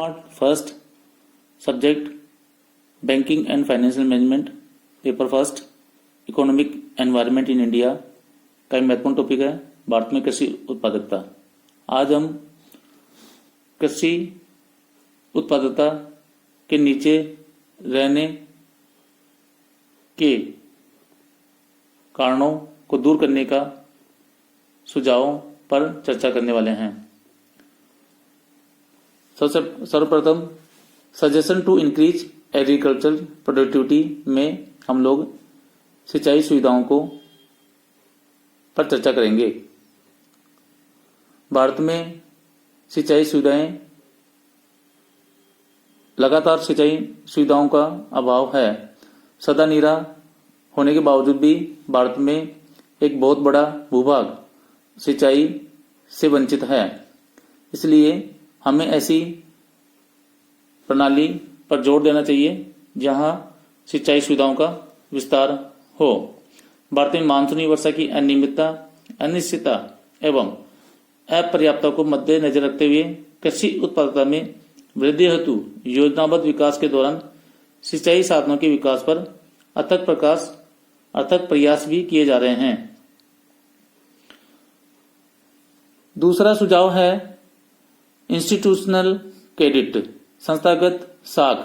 Part first subject banking and financial management paper first economic environment in India का एक महत्वपूर्ण topic है भारत में कृषि उत्पादकता। आज हम कृषि उत्पादकता के नीचे रहने के कारणों को दूर करने का सुझावों पर चर्चा करने वाले हैं। सर्वप्रथम suggestion to increase agriculture productivity में हम लोग सिंचाई सुविधाओं को पर चर्चा करेंगे। भारत में सिंचाई सुविधाएं लगातार सिंचाई सुविधाओं का अभाव है। सदा नीरा होने के बावजूद भी भारत में एक बहुत बड़ा भूभाग सिंचाई से वंचित है। इसलिए हमें ऐसी प्रणाली पर जोर देना चाहिए जहां सिंचाई सुविधाओं का विस्तार हो। भारत में मानसूनी वर्षा की अनियमितता, अनिश्चितता एवं अपर्याप्तता को मद्देनजर रखते हुए कृषि उत्पादकता में वृद्धि हेतु योजनाबद्ध विकास के दौरान सिंचाई साधनों के विकास पर अथक प्रयास भी किए जा रहे हैं। दूसरा सुझाव है इंस्टीट्यूशनल क्रेडिट, संस्थागत साख।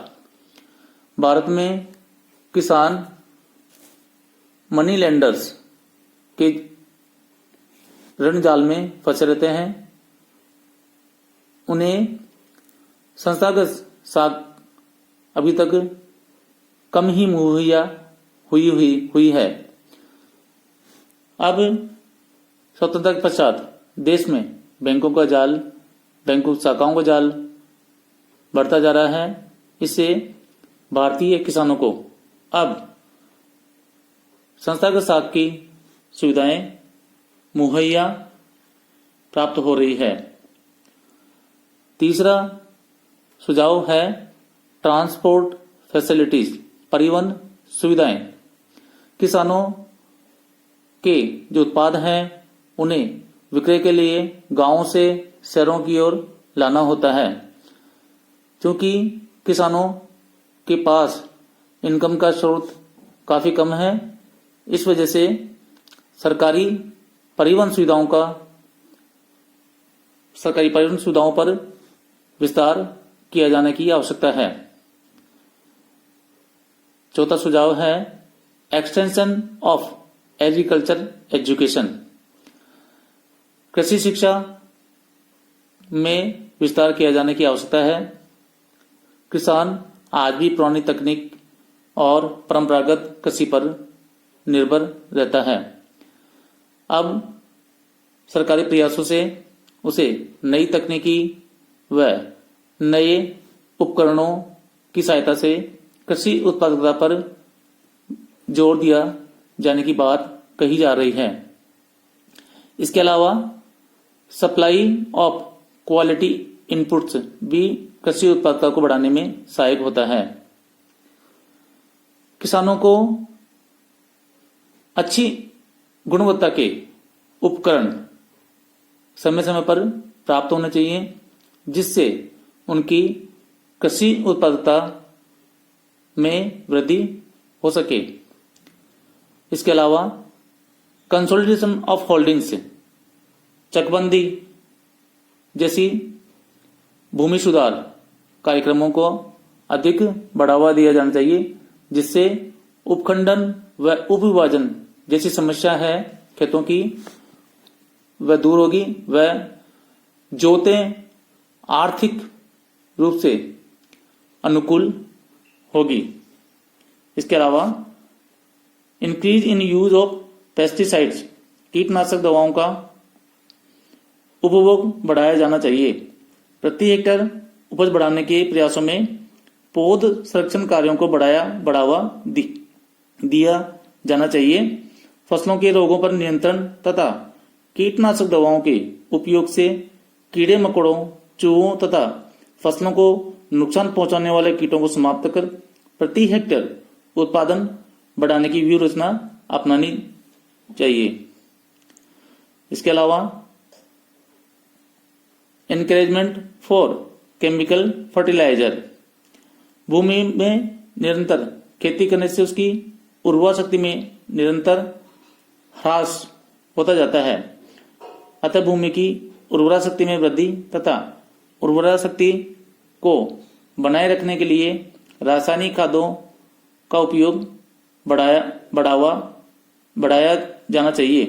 भारत में किसान मनी लेंडर्स के ऋण जाल में फंसे रहते हैं। उन्हें संस्थागत साख अभी तक कम ही मुहैया हुई है। अब स्वतंत्रता के पश्चात देश में बैंकों शाखाओं का जाल बढ़ता जा रहा है। इससे भारतीय किसानों को अब संस्थागत साख की सुविधाएं मुहैया प्राप्त हो रही है। तीसरा सुझाव है ट्रांसपोर्ट फैसिलिटीज, परिवहन सुविधाएं। किसानों के जो उत्पाद हैं उन्हें विक्रय के लिए गांवों से शहरों की ओर लाना होता है। क्योंकि किसानों के पास इनकम का स्रोत काफी कम है, इस वजह से सरकारी परिवहन सुविधाओं पर विस्तार किया जाने की आवश्यकता है। चौथा सुझाव है एक्सटेंशन ऑफ एग्रीकल्चर एजुकेशन, कृषि शिक्षा में विस्तार किया जाने की आवश्यकता है। किसान आज भी पुरानी तकनीक और परंपरागत कृषि पर निर्भर रहता है। अब सरकारी प्रयासों से उसे नई तकनीकी व नए उपकरणों की सहायता से कृषि उत्पादकता पर जोर दिया जाने की बात कही जा रही है। इसके अलावा सप्लाई ऑफ क्वालिटी इनपुट्स भी कृषि उत्पादकता को बढ़ाने में सहायक होता है। किसानों को अच्छी गुणवत्ता के उपकरण समय समय पर प्राप्त होने चाहिए, जिससे उनकी कृषि उत्पादकता में वृद्धि हो सके। इसके अलावा कंसोलिडेशन ऑफ होल्डिंग्स, चकबंदी जैसी भूमि सुधार कार्यक्रमों को अधिक बढ़ावा दिया जाना चाहिए, जिससे उपखंडन व उपविभाजन जैसी समस्या है खेतों की वह दूर होगी, वह जोतें आर्थिक रूप से अनुकूल होगी। इसके अलावा increase in use of pesticides, कीटनाशक दवाओं का उपभोग बढ़ाया जाना चाहिए। प्रति हेक्टेयर उपज बढ़ाने के प्रयासों में पौध संरक्षण कार्यों को बढ़ावा दिया जाना चाहिए। फसलों के रोगों पर नियंत्रण तथा कीटनाशक दवाओं के उपयोग से कीड़े मकोड़ों, चूहों तथा फसलों को नुकसान पहुंचाने वाले कीटों को समाप्त कर प्रति हेक्टेयर उत्पादन बढ़ाने की व्यूह रचना अपनानी चाहिए। इसके अलावा encouragement for केमिकल फर्टिलाइजर। भूमि में निरंतर खेती करने से उसकी उर्वरा शक्ति में निरंतर ह्रास होता जाता है। अतः भूमि की उर्वरा शक्ति में वृद्धि तथा उर्वरा शक्ति को बनाए रखने के लिए रासायनिक खादों का उपयोग बढ़ाया जाना चाहिए।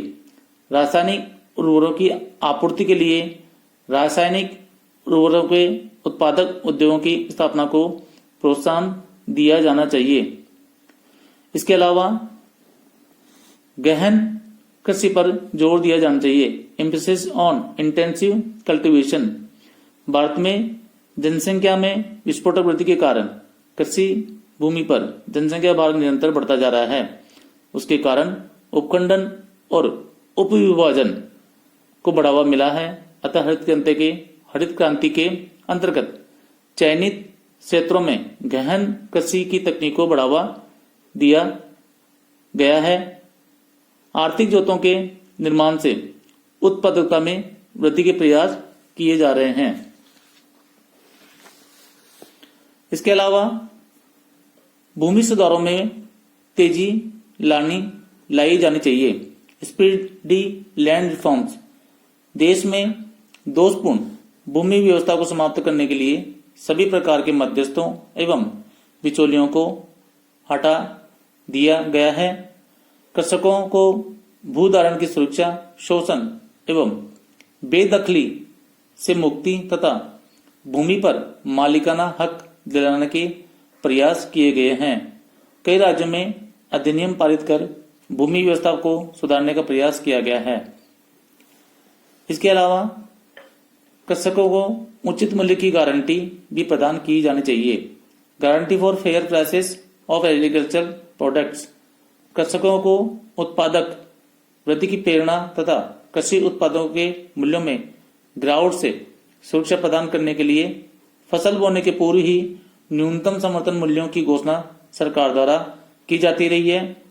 रासायनिक उर्वरकों की आपूर्ति के लिए रासायनिक उर्वरकों के उत्पादक उद्योगों की स्थापना को प्रोत्साहन दिया जाना चाहिए। इसके अलावा गहन कृषि पर जोर दिया जाना चाहिए। Emphasis on intensive cultivation. Bharat में जनसंख्या में विस्फोटक वृद्धि के कारण कृषि भूमि पर जनसंख्या भार निरंतर बढ़ता जा रहा है। उसके कारण उपखंडन और उपविभाजन को बढ़ावा मिला है। अतः हरित क्रांति के अंतर्गत चयनित क्षेत्रों में गहन कृषि की तकनीक को बढ़ावा दिया गया है। आर्थिक जोतों के निर्माण से उत्पादकता में वृद्धि के प्रयास किए जा रहे हैं। इसके अलावा भूमि सुधारों में तेजी लाई जानी चाहिए। Speedy land reforms. देश में दोषपूर्ण भूमि व्यवस्था को समाप्त करने के लिए सभी प्रकार के मध्यस्थों एवं बिचौलियों को हटा दिया गया है। कृषकों को भूधारण की सुरक्षा, शोषण एवं बेदखली से मुक्ति तथा भूमि पर मालिकाना हक दिलाने के प्रयास किए गए हैं। कई राज्यों में अधिनियम पारित कर भूमि व्यवस्था को सुधारने का प्रयास किया गया है। इसके अलावा कृषकों को उचित मूल्य की गारंटी भी प्रदान की जानी चाहिए। Guarantee for fair prices of agriculture products. कृषकों को उत्पादक वृद्धि की प्रेरणा तथा कृषि उत्पादों के मूल्यों में गिरावट से सुरक्षा प्रदान करने के लिए फसल बोने के पूर्व ही न्यूनतम समर्थन मूल्यों की घोषणा सरकार द्वारा की जाती रही है।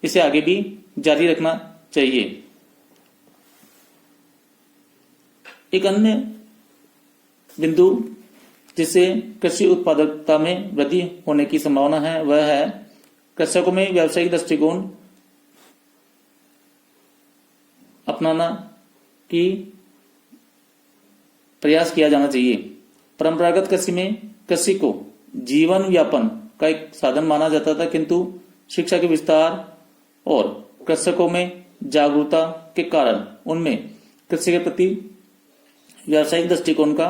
इसे आगे भी जारी रखना चाहिए। एक अन्य बिंदु जिससे कृषि उत्पादकता में वृद्धि होने की संभावना है वह है कृषकों में व्यावसायिक दृष्टिकोण अपनाना की प्रयास किया जाना चाहिए। परंपरागत कृषि में कृषि को जीवन यापन का एक साधन माना जाता था, किंतु शिक्षा के विस्तार और कृषकों में जागरूकता के कारण उनमें कृषि के प्रति व्यावसायिक दृष्टिकोण का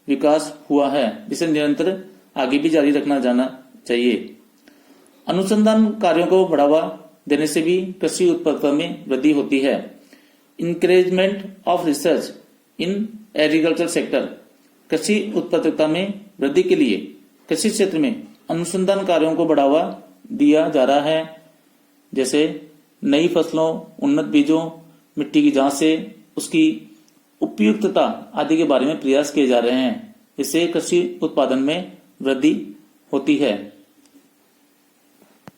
विकास हुआ है, जिसे निरंतर आगे भी जारी रखना जाना चाहिए। अनुसंधान कार्यों को बढ़ावा देने से भी कृषि उत्पादकता में वृद्धि होती है। Encouragement of research in agriculture sector. कृषि उत्पादकता में वृद्धि के लिए कृषि क्षेत्र में अनुसंधान कार्यों को बढ़ावा दिया जा रहा है, जैसे नई फसलों, उन्नत बीजों, मिट्टी की जांच से उसकी उपयुक्तता आदि के बारे में प्रयास किए जा रहे हैं। इससे कृषि उत्पादन में वृद्धि होती है।